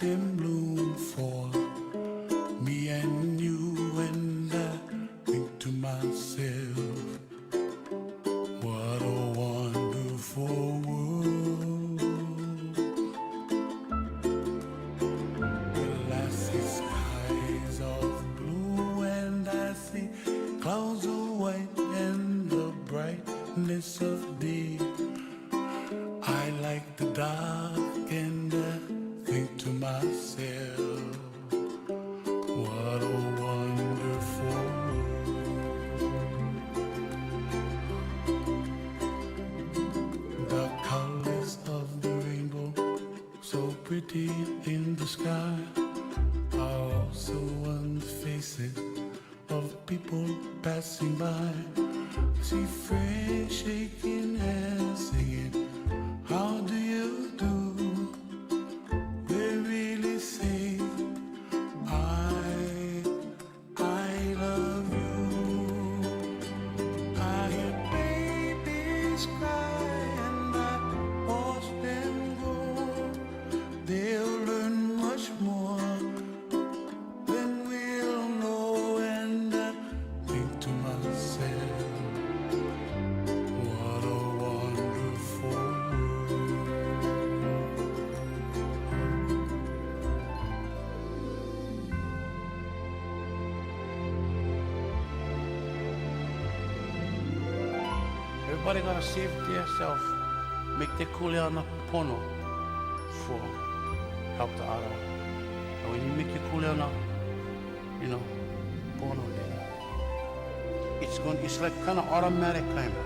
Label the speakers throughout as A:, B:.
A: them bloom for me and you, and I think to myself, what a wonderful world. Well, I see skies of blue and I see clouds of white and the brightness of day. I like the dark and I think to myself, what a wonderful world. The colors of the rainbow, so pretty in the sky, are also on the faces of people passing by. I see friends shaking hands, singing, how do you do? They really say, I love you. I hear babies cry and I watch them grow. They'll learn much more than we'll know, and I think to myself, what a wonderful world. Everybody gotta save to yourself. Make the kuleana pono for help the other. And when you make your kuleana, pono, then it's like kind of automatic kind of.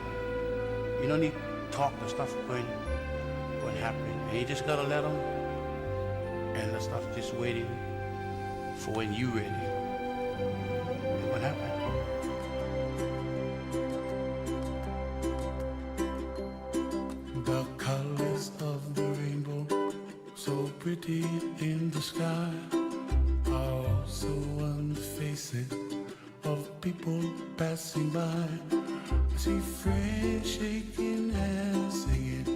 A: You don't need to talk the stuff going happen. And you just gotta let them, and the stuff just waiting for when you ready. And what happened? The colors of the rainbow, so pretty in the sky, are also on the faces of people passing by. I see friends shaking hands, singing,